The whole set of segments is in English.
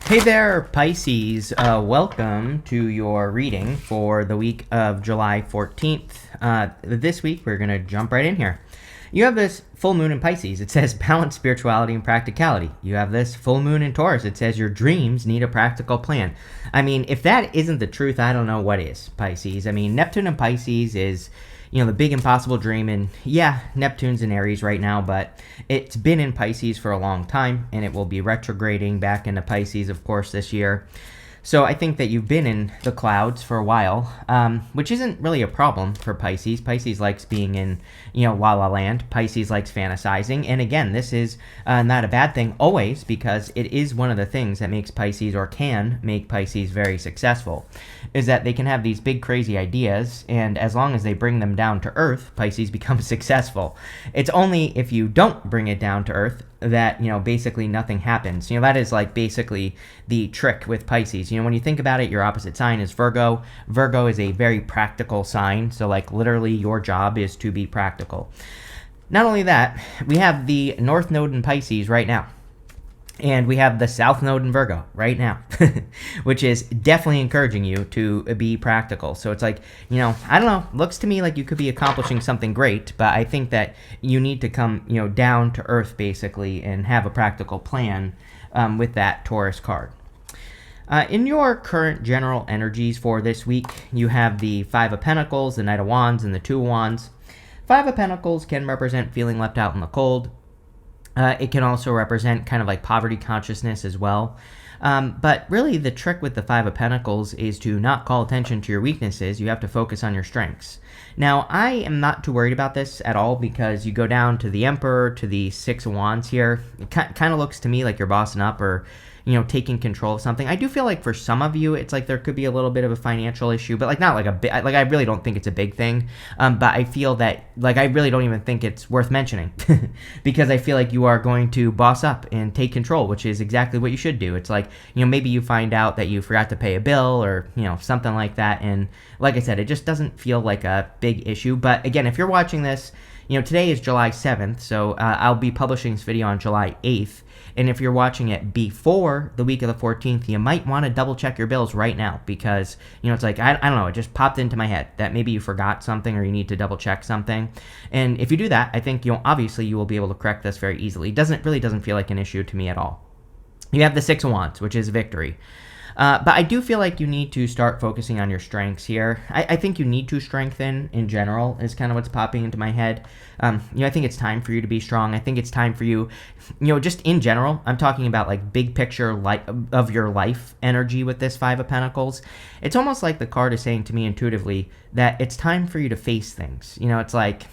Hey there, Pisces. Welcome to your reading for the week of July 14th. This week, we're going to jump right in here. You have this full moon in Pisces. It says balance spirituality and practicality. You have this full moon in Taurus. It says your dreams need a practical plan. I mean, if that isn't the truth, I don't know what is, Pisces. I mean, Neptune in Pisces is, the big impossible dream. And yeah, Neptune's in Aries right now, but it's been in Pisces for a long time, and it will be retrograding back into Pisces, of course, this year. So I think that you've been in the clouds for a while, which isn't really a problem for Pisces. Pisces likes being in, la la land. Pisces likes fantasizing. And again, this is not a bad thing always, because it is one of the things that makes Pisces, or can make Pisces, very successful, is that they can have these big crazy ideas, and as long as they bring them down to earth, Pisces becomes successful. It's only if you don't bring it down to earth that, basically nothing happens. That is like basically the trick with Pisces. When you think about it, your opposite sign is Virgo. Virgo is a very practical sign. So like literally your job is to be practical. Not only that, we have the North Node in Pisces right now. And we have the South Node in Virgo right now, which is definitely encouraging you to be practical. So it's like, I don't know, looks to me like you could be accomplishing something great, but I think that you need to come, down to earth basically and have a practical plan with that Taurus card. In your current general energies for this week, you have the Five of Pentacles, the Knight of Wands, and the Two of Wands. Five of Pentacles can represent feeling left out in the cold. It can also represent kind of like poverty consciousness as well. But really the trick with the Five of Pentacles is to not call attention to your weaknesses. You have to focus on your strengths. Now, I am not too worried about this at all, because you go down to the Emperor, to the Six of Wands here. It kind of looks to me like you're bossing up, or taking control of something. I do feel like for some of you, it's like there could be a little bit of a financial issue, but like not like a big, like I really don't think it's a big thing. But I feel that like I really don't even think it's worth mentioning because I feel like you are going to boss up and take control, which is exactly what you should do. It's like, maybe you find out that you forgot to pay a bill, or, something like that. And like I said, it just doesn't feel like a big issue. But again, if you're watching this, today is July 7th, so I'll be publishing this video on July 8th. And if you're watching it before the week of the 14th, you might want to double check your bills right now, because, it's like, I don't know, it just popped into my head that maybe you forgot something, or you need to double check something. And if you do that, I think, obviously you will be able to correct this very easily. It really doesn't feel like an issue to me at all. You have the Six of Wands, which is victory. But I do feel like you need to start focusing on your strengths here. I think you need to strengthen in general is kind of what's popping into my head. I think it's time for you to be strong. I think it's time for you, just in general, I'm talking about like big picture of your life energy with this Five of Pentacles. It's almost like the card is saying to me intuitively that it's time for you to face things. It's like,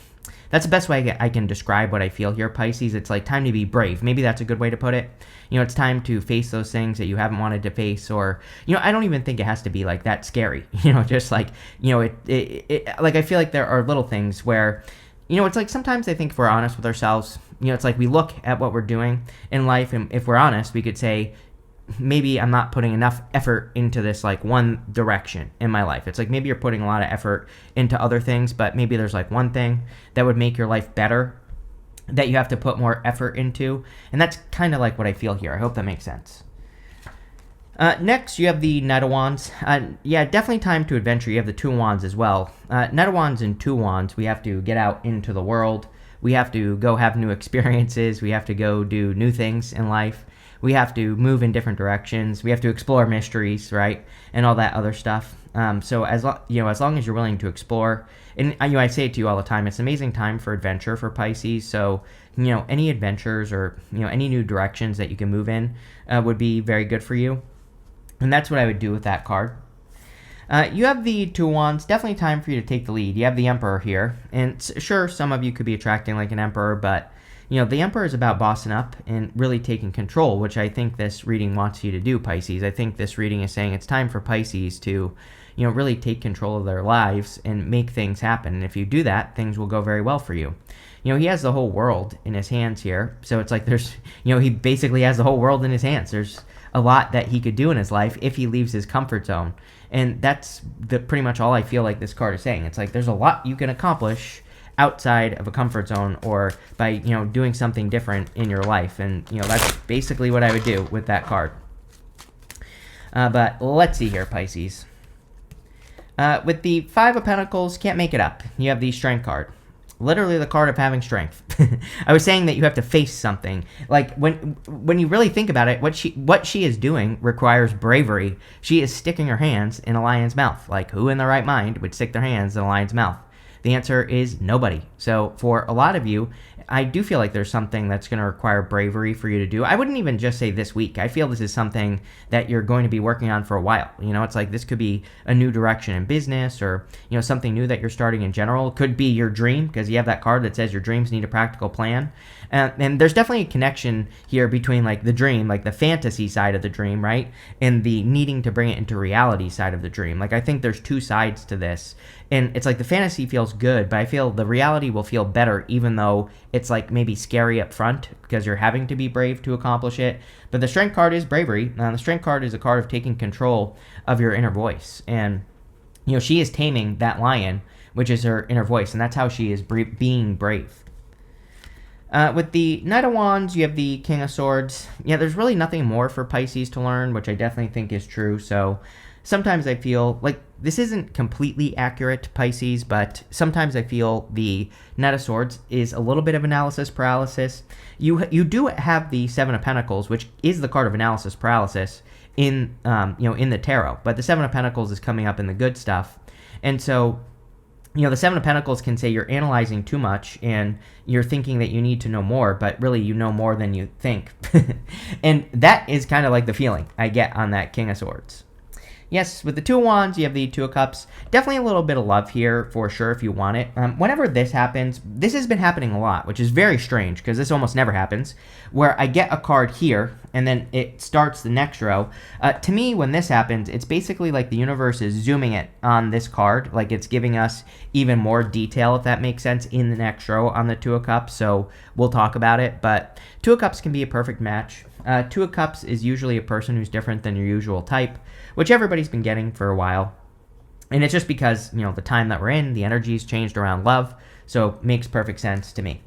that's the best way I can describe what I feel here, Pisces. It's like time to be brave. Maybe that's a good way to put it. It's time to face those things that you haven't wanted to face, or, I don't even think it has to be like that scary. Just like, like I feel like there are little things where, it's like sometimes I think if we're honest with ourselves, it's like we look at what we're doing in life, and if we're honest, we could say, maybe I'm not putting enough effort into this like one direction in my life. It's like maybe you're putting a lot of effort into other things, but maybe there's like one thing that would make your life better that you have to put more effort into. And that's kind of like what I feel here. I hope that makes sense. Next, you have the Knight of Wands. Yeah, definitely time to adventure. You have the Two of Wands as well. Knight of Wands and Two of Wands, we have to get out into the world. We have to go have new experiences. We have to go do new things in life. We have to move in different directions. We have to explore mysteries, right? And all that other stuff. So as long as you're willing to explore, and I say it to you all the time, it's an amazing time for adventure for Pisces. So, any adventures or, any new directions that you can move in would be very good for you. And that's what I would do with that card. You have the Two of Wands. Definitely time for you to take the lead. You have the Emperor here. And sure, some of you could be attracting like an Emperor, but the Emperor is about bossing up and really taking control, which I think this reading wants you to do, Pisces. I think this reading is saying it's time for Pisces to, really take control of their lives and make things happen. And if you do that, things will go very well for you. He has the whole world in his hands here. So it's like there's, he basically has the whole world in his hands. There's a lot that he could do in his life if he leaves his comfort zone. And that's pretty much all I feel like this card is saying. It's like there's a lot you can accomplish outside of a comfort zone, or by doing something different in your life. And that's basically what I would do with that card. But let's see here, Pisces. With the Five of Pentacles, can't make it up. You have the Strength card. Literally the card of having strength. I was saying that you have to face something. Like when you really think about it, what she is doing requires bravery. She is sticking her hands in a lion's mouth. Like, who in their right mind would stick their hands in a lion's mouth? The answer is nobody. So for a lot of you, I do feel like there's something that's going to require bravery for you to do. I wouldn't even just say this week. I feel this is something that you're going to be working on for a while. You know, it's like this could be a new direction in business, or, you know, something new that you're starting in general. It could be your dream, because you have that card that says your dreams need a practical plan. And there's definitely a connection here between like the dream, like the fantasy side of the dream, right? And the needing to bring it into reality side of the dream. Like, I think there's two sides to this. And it's like the fantasy feels good, but I feel the reality will feel better, even though it's like maybe scary up front because you're having to be brave to accomplish it. But the Strength card is bravery. The Strength card is a card of taking control of your inner voice. And, you know, she is taming that lion, which is her inner voice. And that's how she is being brave. With the Knight of Wands, you have the King of Swords. Yeah, there's really nothing more for Pisces to learn, which I definitely think is true. So sometimes I feel like this isn't completely accurate, Pisces, but sometimes I feel the Knight of Swords is a little bit of analysis paralysis. You do have the Seven of Pentacles, which is the card of analysis paralysis in in the tarot, but the Seven of Pentacles is coming up in the good stuff, and so, you know, the Seven of Pentacles can say you're analyzing too much and you're thinking that you need to know more, but really you know more than you think. And that is kind of like the feeling I get on that King of Swords. Yes, with the Two of Wands, you have the Two of Cups. Definitely a little bit of love here for sure if you want it. Whenever this happens, this has been happening a lot, which is very strange because this almost never happens, where I get a card here and then it starts the next row. To me, when this happens, it's basically like the universe is zooming it on this card, like it's giving us even more detail, if that makes sense, in the next row on the Two of Cups. So we'll talk about it, but Two of Cups can be a perfect match. Two of Cups is usually a person who's different than your usual type, which everybody's been getting for a while. And it's just because, you know, the time that we're in, the energy's changed around love, so it makes perfect sense to me.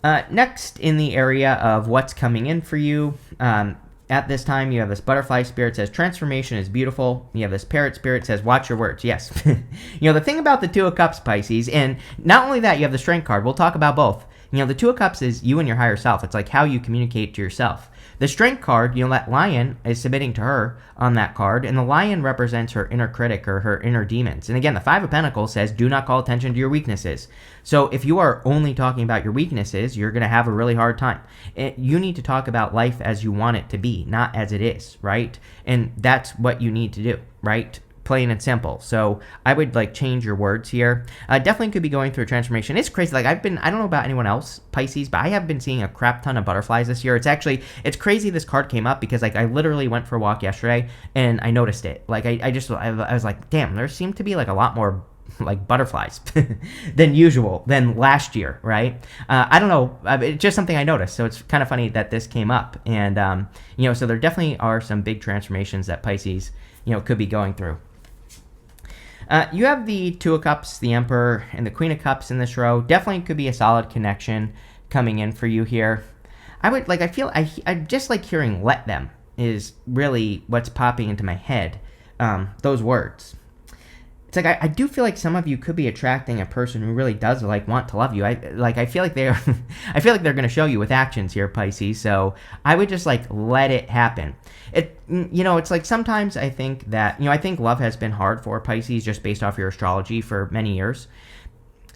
Next, in the area of what's coming in for you, at this time, you have this butterfly spirit says transformation is beautiful. You have this parrot spirit says watch your words. Yes. You know, the thing about the Two of Cups, Pisces, and not only that, you have the Strength card. We'll talk about both. You know, the Two of Cups is you and your higher self. It's like how you communicate to yourself. The Strength card, you know, that lion is submitting to her on that card, and the lion represents her inner critic or her inner demons. And again, the Five of Pentacles says do not call attention to your weaknesses. So if you are only talking about your weaknesses, you're going to have a really hard time. You need to talk about life as you want it to be, not as it is, right? And that's what you need to do, right? Plain and simple. So I would like change your words here. Definitely could be going through a transformation. It's crazy. Like I don't know about anyone else, Pisces, but I have been seeing a crap ton of butterflies this year. It's crazy this card came up because like I literally went for a walk yesterday and I noticed it. Like I was like, damn, there seemed to be like a lot more like butterflies than usual, than last year, right? I don't know. It's just something I noticed. So it's kind of funny that this came up. And, you know, so there definitely are some big transformations that Pisces, you know, could be going through. You have the Two of Cups, the Emperor, and the Queen of Cups in this row. Definitely could be a solid connection coming in for you here. I just like hearing let them is really what's popping into my head. Those words. It's like I do feel like some of you could be attracting a person who really does like want to love you. I feel like they're I feel like they're going to show you with actions here, Pisces. So I would just like let it happen. It's like sometimes I think that, I think love has been hard for Pisces just based off your astrology for many years.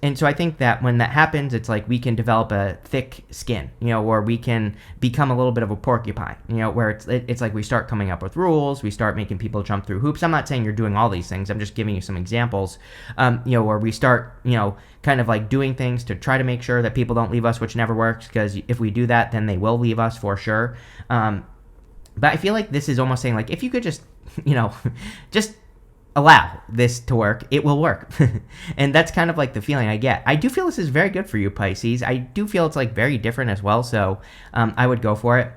And so I think that when that happens, it's like we can develop a thick skin, where we can become a little bit of a porcupine, where it's like we start coming up with rules, we start making people jump through hoops. I'm not saying you're doing all these things. I'm just giving you some examples, where we start, kind of like doing things to try to make sure that people don't leave us, which never works, because if we do that, then they will leave us for sure. But I feel like this is almost saying, like, if you could just, just allow this to work, it will work. And that's kind of like the feeling I get. I do feel this is very good for you, Pisces. I do feel it's like very different as well, so I would go for it.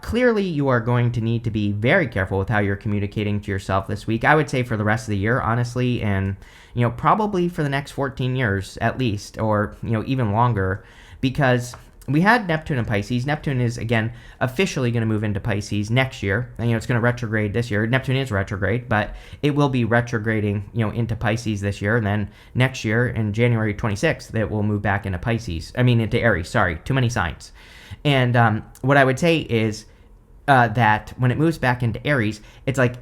Clearly, you are going to need to be very careful with how you're communicating to yourself this week. I would say for the rest of the year, honestly, and probably for the next 14 years at least, or even longer, because we had Neptune in Pisces. Neptune is, again, officially going to move into Pisces next year. And, it's going to retrograde this year. Neptune is retrograde, but it will be retrograding, into Pisces this year. And then next year, in January 26th, it will move back into into Aries. Sorry, too many signs. And what I would say is that when it moves back into Aries, it's like,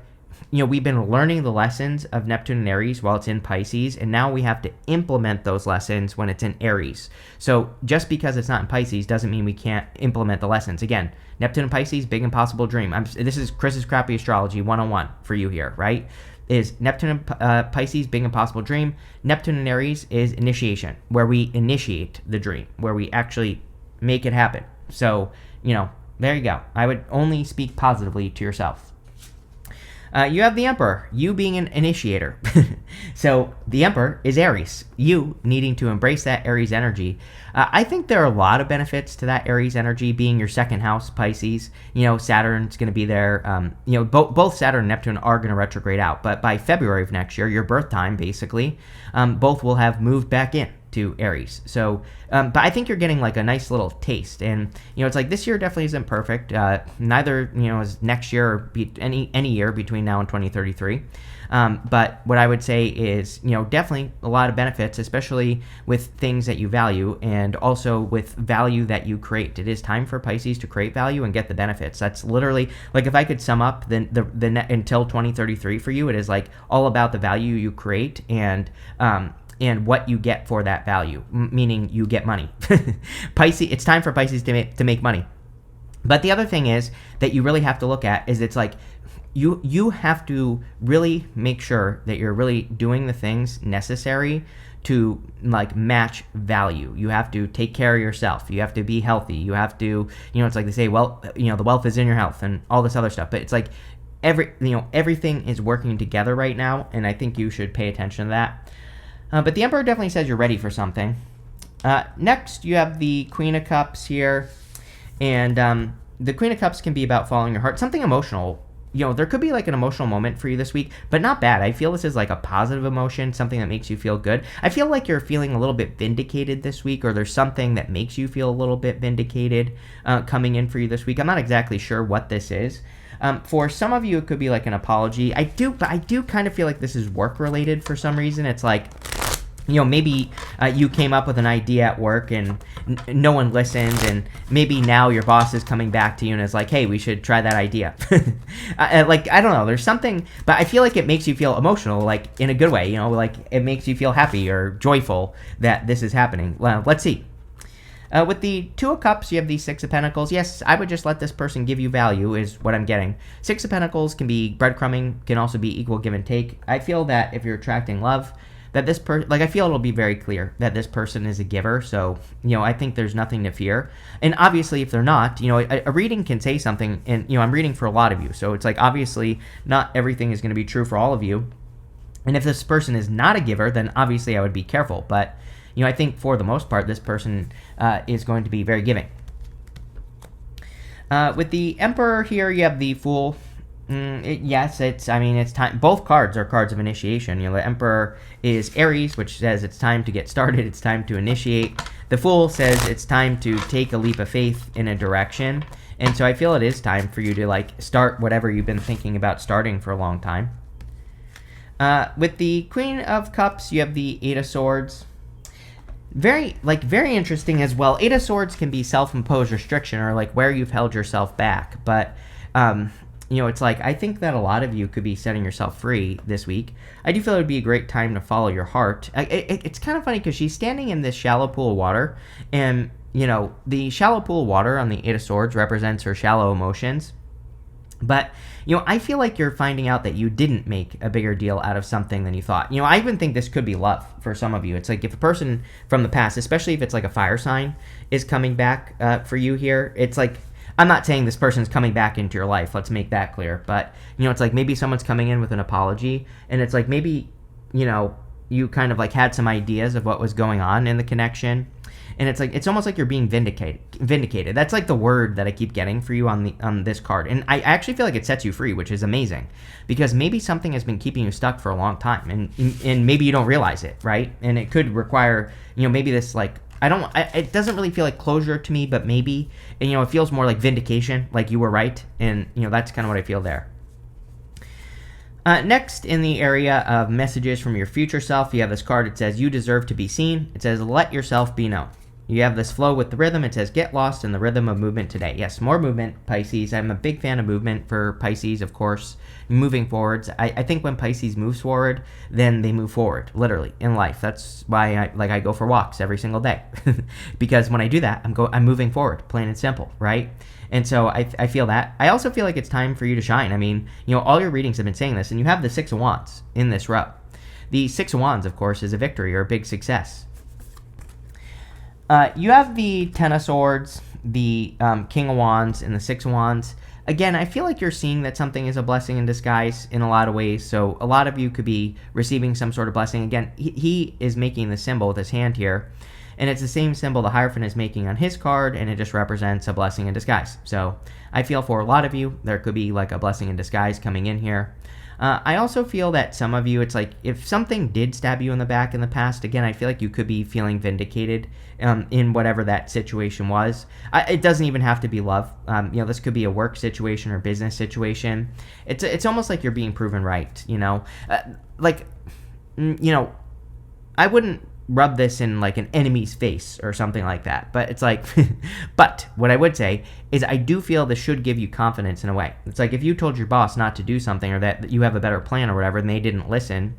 we've been learning the lessons of Neptune and Aries while it's in Pisces, and now we have to implement those lessons when it's in Aries. So just because it's not in Pisces doesn't mean we can't implement the lessons. Again, Neptune and Pisces, big impossible dream. This is Chris's Crappy Astrology 101 for you here, right? Is Neptune and Pisces, big impossible dream. Neptune and Aries is initiation, where we initiate the dream, where we actually make it happen. So, there you go. I would only speak positively to yourself. You have the Emperor, you being an initiator. So the Emperor is Aries, you needing to embrace that Aries energy. I think there are a lot of benefits to that Aries energy being your second house, Pisces. Saturn's going to be there. Both Saturn and Neptune are going to retrograde out. But by February of next year, your birth time, basically, both will have moved back in to Aries. So, but I think you're getting like a nice little taste. And, it's like this year definitely isn't perfect. Neither, is next year or any year between now and 2033. But what I would say is, definitely a lot of benefits, especially with things that you value and also with value that you create. It is time for Pisces to create value and get the benefits. That's literally, like, if I could sum up the until 2033 for you, it is like all about the value you create and what you get for that value, meaning you get money. Pisces, it's time for Pisces to make money. But the other thing is that you really have to look at is it's like you have to really make sure that you're really doing the things necessary to like match value. You have to take care of yourself. You have to be healthy. You have to, it's like they say, well, the wealth is in your health and all this other stuff. But it's like everything is working together right now, and I think you should pay attention to that. But the Emperor definitely says you're ready for something. Next, you have the Queen of Cups here. And the Queen of Cups can be about following your heart. Something emotional. There could be like an emotional moment for you this week, but not bad. I feel this is like a positive emotion, something that makes you feel good. I feel like you're feeling a little bit vindicated this week, or there's something that makes you feel a little bit vindicated coming in for you this week. I'm not exactly sure what this is. For some of you, it could be like an apology. I do kind of feel like this is work-related for some reason. It's like, maybe you came up with an idea at work and no one listened, and maybe now your boss is coming back to you and is like, hey, we should try that idea. I don't know, there's something, but I feel like it makes you feel emotional, like in a good way, like it makes you feel happy or joyful that this is happening. Well, let's see. With the Two of Cups, you have the Six of Pentacles. Yes, I would just let this person give you value is what I'm getting. Six of Pentacles can be breadcrumbing, can also be equal give and take. I feel that if you're attracting love, that this person, I feel it'll be very clear that this person is a giver. So, I think there's nothing to fear. And obviously, if they're not, a reading can say something, and, I'm reading for a lot of you. So it's like, obviously, not everything is going to be true for all of you. And if this person is not a giver, then obviously I would be careful. But, I think for the most part, this person is going to be very giving. With the Emperor here, you have the Fool. It's time. Both cards are cards of initiation. The Emperor is Aries, which says it's time to get started. It's time to initiate. The Fool says it's time to take a leap of faith in a direction. And so I feel it is time for you to start whatever you've been thinking about starting for a long time. With the Queen of Cups, you have the Eight of Swords. Very interesting as well. Eight of Swords can be self-imposed restriction, or where you've held yourself back. But it's like, I think that a lot of you could be setting yourself free this week. I do feel it would be a great time to follow your heart. It's kind of funny because she's standing in this shallow pool of water, and, the shallow pool of water on the Eight of Swords represents her shallow emotions. But, I feel like you're finding out that you didn't make a bigger deal out of something than you thought. I even think this could be love for some of you. It's like if a person from the past, especially if it's like a fire sign, is coming back for you here, it's like, I'm not saying this person's coming back into your life. Let's make that clear. But, it's like maybe someone's coming in with an apology, and it's like maybe, you kind of had some ideas of what was going on in the connection. And it's like, it's almost like you're being vindicated. That's like the word that I keep getting for you on this card. And I actually feel like it sets you free, which is amazing, because maybe something has been keeping you stuck for a long time, and maybe you don't realize it, right? And it could require, maybe this it doesn't really feel like closure to me, but maybe, and it feels more like vindication, like you were right, and that's kind of what I feel there. Next, in the area of messages from your future self, you have this card. It says, you deserve to be seen. It says, let yourself be known. You have this flow with the rhythm. It says, get lost in the rhythm of movement today. Yes, more movement, Pisces. I'm a big fan of movement for Pisces, of course. Moving forwards. I think when Pisces moves forward, then they move forward, literally, in life. That's why I go for walks every single day. Because when I do that, I'm moving forward, plain and simple, right? And so I feel that. I also feel like it's time for you to shine. I mean, all your readings have been saying this, and you have the Six of Wands in this row. The Six of Wands, of course, is a victory or a big success. You have the Ten of Swords, the King of Wands, and the Six of Wands. Again, I feel like you're seeing that something is a blessing in disguise in a lot of ways. So a lot of you could be receiving some sort of blessing. Again, he is making the symbol with his hand here. And it's the same symbol the Hierophant is making on his card, and it just represents a blessing in disguise. So I feel for a lot of you, there could be like a blessing in disguise coming in here. I also feel that some of you, it's like if something did stab you in the back in the past, again, I feel like you could be feeling vindicated in whatever that situation was. It doesn't even have to be love. This could be a work situation or business situation. It's almost like you're being proven right, I wouldn't rub this in like an enemy's face or something like that, but it's like but what I would say is I do feel this should give you confidence in a way. It's like if you told your boss not to do something or that you have a better plan or whatever and they didn't listen,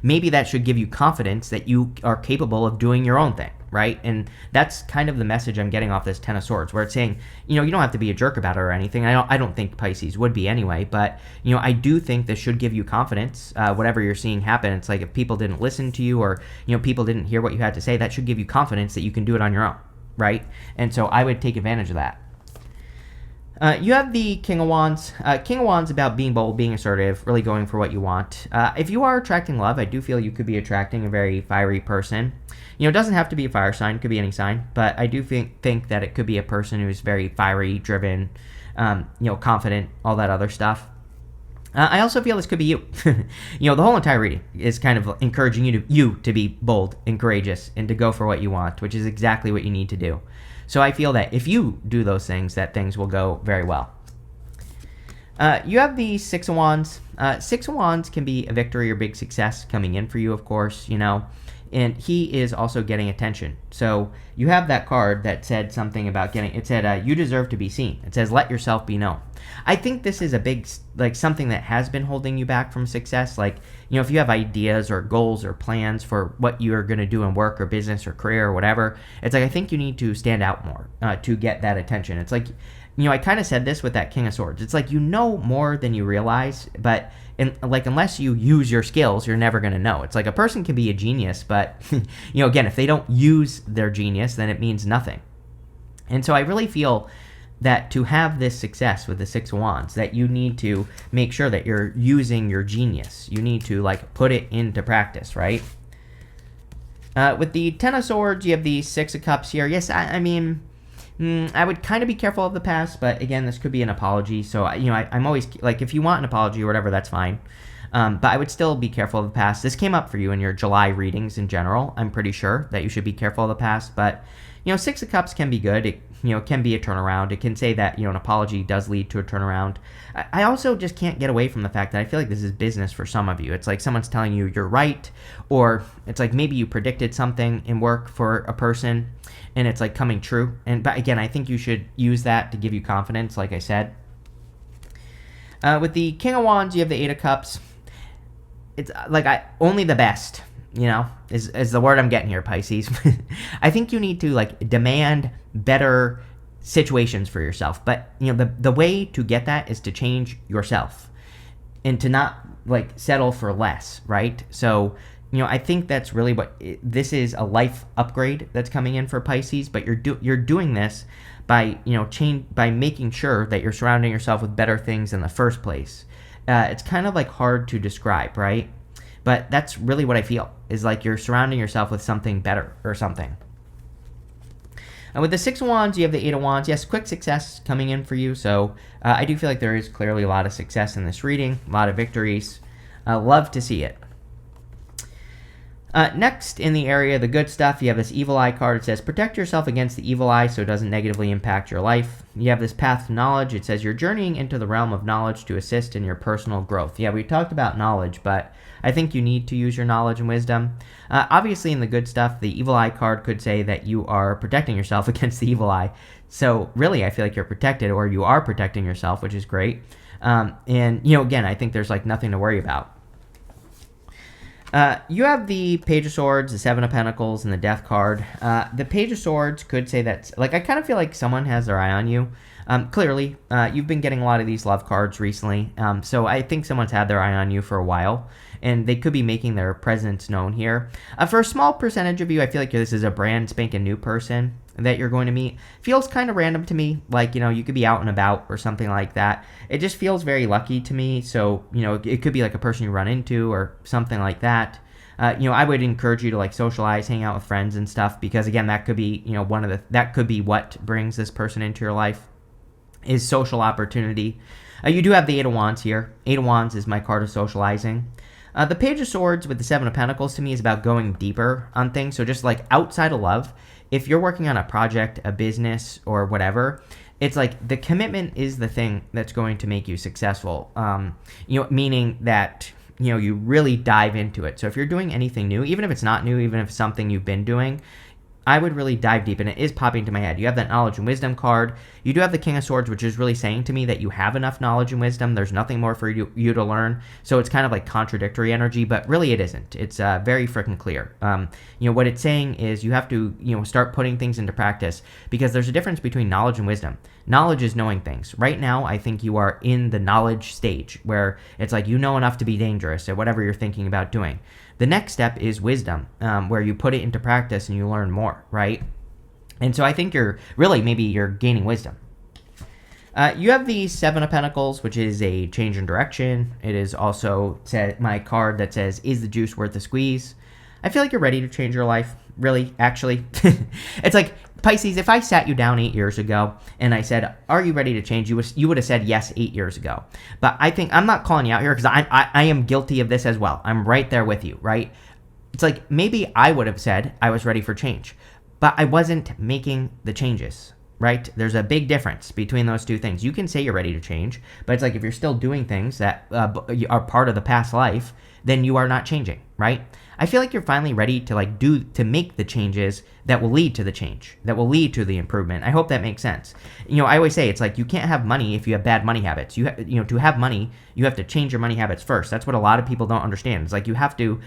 maybe that should give you confidence that you are capable of doing your own thing, right? And that's kind of the message I'm getting off this Ten of Swords, where it's saying, you don't have to be a jerk about it or anything. I don't think Pisces would be anyway, but, I do think this should give you confidence, whatever you're seeing happen. It's like if people didn't listen to you or, people didn't hear what you had to say, that should give you confidence that you can do it on your own, right? And so I would take advantage of that. You have the King of Wands. King of Wands about being bold, being assertive, really going for what you want. If you are attracting love, I do feel you could be attracting a very fiery person. It doesn't have to be a fire sign. It could be any sign. But I do think that it could be a person who's very fiery, driven, confident, all that other stuff. I also feel this could be you. The whole entire reading is kind of encouraging you to be bold and courageous and to go for what you want, which is exactly what you need to do. So I feel that if you do those things, that things will go very well. You have the Six of Wands. Six of Wands can be a victory or big success coming in for you, of course, and he is also getting attention. So you have that card that said something about it said, you deserve to be seen. It says, let yourself be known. I think this is a big, something that has been holding you back from success. If you have ideas or goals or plans for what you're going to do in work or business or career or whatever, it's like, I think you need to stand out more to get that attention. It's like, I kind of said this with that King of Swords. It's like, more than you realize, but unless you use your skills, you're never going to know. It's like a person can be a genius, but, again, if they don't use their genius, then it means nothing. And so I really feel that to have this success with the Six of Wands, that you need to make sure that you're using your genius. You need to put it into practice, right? With the Ten of Swords, you have the Six of Cups here. Yes, I mean, I would kind of be careful of the past, but again, this could be an apology. So, I'm always, if you want an apology or whatever, that's fine. But I would still be careful of the past. This came up for you in your July readings in general. I'm pretty sure that you should be careful of the past. But, Six of Cups can be good. It, can be a turnaround. It can say that, an apology does lead to a turnaround. I also just can't get away from the fact that I feel like this is business for some of you. It's like someone's telling you you're right, or it's like maybe you predicted something in work for a person, and it's coming true. But again, I think you should use that to give you confidence, like I said. With the King of Wands, you have the Eight of Cups. It's only the best, is the word I'm getting here, Pisces. I think you need to demand better situations for yourself. But the way to get that is to change yourself and to not settle for less, right? So I think that's really this is a life upgrade that's coming in for Pisces. But you're doing this by by making sure that you're surrounding yourself with better things in the first place. It's kind of hard to describe, right? But that's really what I feel, is you're surrounding yourself with something better or something. And with the Six of Wands, you have the Eight of Wands. Yes, quick success coming in for you. So I do feel like there is clearly a lot of success in this reading, a lot of victories. Love to see it. Next, in the area of the good stuff, you have this evil eye card. It says, protect yourself against the evil eye so it doesn't negatively impact your life. You have this path to knowledge. It says, you're journeying into the realm of knowledge to assist in your personal growth. Yeah, we talked about knowledge, but I think you need to use your knowledge and wisdom. Obviously, in the good stuff, the evil eye card could say that you are protecting yourself against the evil eye. So really, I feel like you're protected, or you are protecting yourself, which is great. And, again, I think there's nothing to worry about. You have the Page of Swords, the Seven of Pentacles, and the Death card. The Page of Swords could say that, I kind of feel like someone has their eye on you. Clearly, you've been getting a lot of these love cards recently, so I think someone's had their eye on you for a while, and they could be making their presence known here. For a small percentage of you, I feel like this is a brand spanking new person that you're going to meet. Feels kind of random to me, you could be out and about or something like that. It just feels very lucky to me, so, it could be a person you run into or something like that. I would encourage you to socialize, hang out with friends and stuff, because again, that could be, that could be what brings this person into your life, is social opportunity. You do have the Eight of Wands here. Eight of Wands is my card of socializing. The Page of Swords with the Seven of Pentacles to me is about going deeper on things. So just outside of love, if you're working on a project, a business, or whatever, it's the commitment is the thing that's going to make you successful. Meaning that, you really dive into it. So if you're doing anything new, even if it's not new, even if it's something you've been doing, I would really dive deep, and it is popping to my head. You have that knowledge and wisdom card. You do have the King of Swords, which is really saying to me that you have enough knowledge and wisdom. There's nothing more for you to learn. So it's kind of contradictory energy, but really it isn't. It's very freaking clear. What it's saying is you have to, start putting things into practice, because there's a difference between knowledge and wisdom. Knowledge is knowing things. Right now, I think you are in the knowledge stage where it's you know enough to be dangerous at whatever you're thinking about doing. The next step is wisdom, where you put it into practice and you learn more, right? And so I think maybe you're gaining wisdom. You have the Seven of Pentacles, which is a change in direction. It is also my card that says, is the juice worth the squeeze? I feel like you're ready to change your life, really, actually. It's Pisces, if I sat you down 8 years ago and I said, are you ready to change? You would have said yes 8 years ago. But I think I'm not calling you out here, because I am guilty of this as well. I'm right there with you, right? It's maybe I would have said I was ready for change, but I wasn't making the changes, right? There's a big difference between those two things. You can say you're ready to change, but it's if you're still doing things that are part of the past life, then you are not changing, right? I feel like you're finally ready to make the changes that will lead to the change, that will lead to the improvement. I hope that makes sense. I always say it's you can't have money if you have bad money habits. To have money, you have to change your money habits first. That's what a lot of people don't understand. It's you have to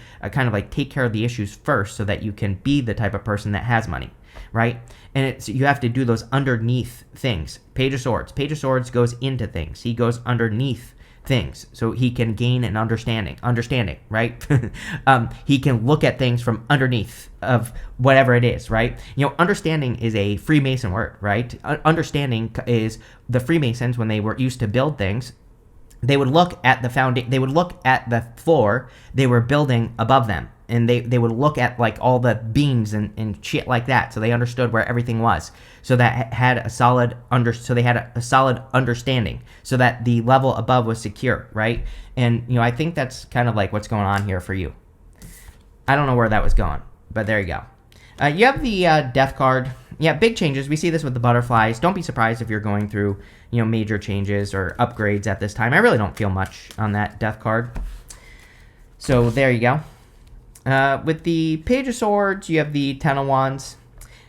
take care of the issues first so that you can be the type of person that has money, right? And you have to do those underneath things. Page of Swords. Page of Swords goes into things. He goes underneath things so he can gain an understanding, right? He can look at things from underneath of whatever it is, right? Understanding is a Freemason word, right? Understanding is the Freemasons, when they were used to build things, they would look at they would look at the floor they were building above them, and they would look at all the beams and shit like that, so they understood where everything was, so that had a solid understanding, so that the level above was secure, right? And I think that's kind of what's going on here for you. I don't know where that was going, but there you go. You have the Death card. Yeah, big changes. We see this with the butterflies. Don't be surprised if you're going through, major changes or upgrades at this time. I really don't feel much on that Death card. So there you go. With the Page of Swords, you have the Ten of Wands.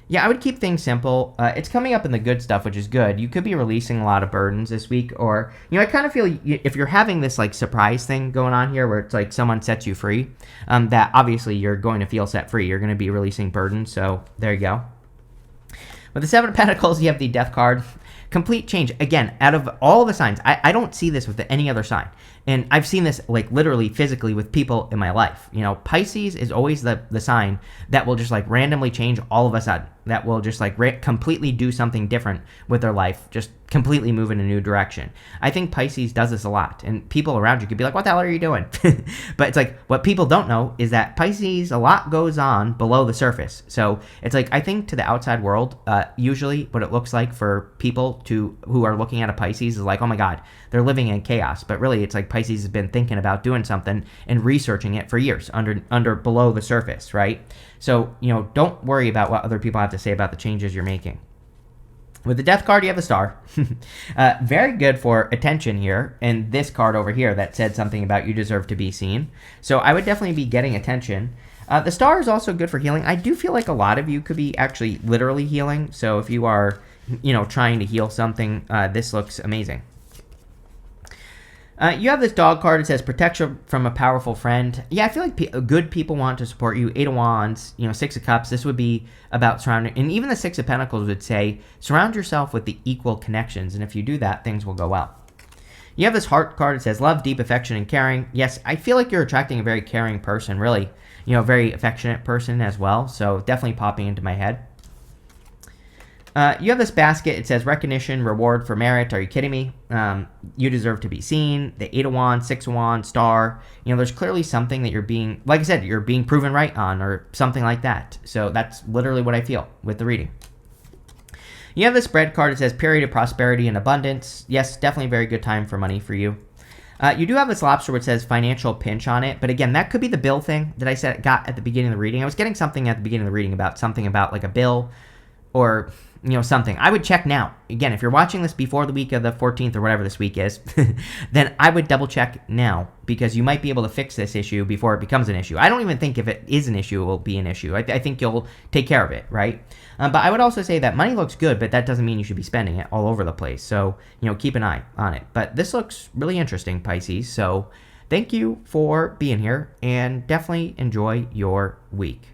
Yeah, I would keep things simple. It's coming up in the good stuff, which is good. You could be releasing a lot of burdens this week, or, I kind of feel if you're having this, surprise thing going on here where it's someone sets you free, that obviously you're going to feel set free. You're going to be releasing burdens, so there you go. With the Seven of Pentacles, you have the Death card. Complete change. Again, out of all the signs, I don't see this with any other sign. And I've seen this literally physically with people in my life. Pisces is always the sign that will just randomly change all of a sudden. That will just completely do something different with their life. Just completely move in a new direction. I think Pisces does this a lot. And people around you could be like, what the hell are you doing? But it's what people don't know is that Pisces, a lot goes on below the surface. So it's I think to the outside world, usually what it looks like for people who are looking at a Pisces is oh my God, they're living in chaos. But really it's Pisces has been thinking about doing something and researching it for years under below the surface, right? So, don't worry about what other people have to say about the changes you're making. With the Death card, you have the Star. Very good for attention here. And this card over here that said something about you deserve to be seen. So I would definitely be getting attention. The Star is also good for healing. I do feel like a lot of you could be actually literally healing. So if you are, trying to heal something, this looks amazing. You have this Dog card. It says protection from a powerful friend. Yeah, I feel like good people want to support you. 8 of Wands, 6 of Cups. This would be about surrounding, and even the 6 of Pentacles would say surround yourself with the equal connections. And if you do that, things will go well. You have this Heart card. It says love, deep affection, and caring. Yes, I feel like you're attracting a very caring person, really. A very affectionate person as well. So definitely popping into my head. You have this basket. It says recognition, reward for merit. Are you kidding me? You deserve to be seen. The 8 of Wands, 6 of Wands, Star. There's clearly something that you're being, like I said, you're being proven right on or something like that. So that's literally what I feel with the reading. You have the Spread card. It says period of prosperity and abundance. Yes, definitely a very good time for money for you. You do have this Lobster which says financial pinch on it. But again, that could be the bill thing that I got at the beginning of the reading. I was getting something at the beginning of the reading about something about like a bill or something. I would check now. Again, if you're watching this before the week of the 14th or whatever this week is, then I would double check now because you might be able to fix this issue before it becomes an issue. I don't even think if it is an issue, it will be an issue. I think you'll take care of it, right? But I would also say that money looks good, but that doesn't mean you should be spending it all over the place. So, keep an eye on it. But this looks really interesting, Pisces. So thank you for being here and definitely enjoy your week.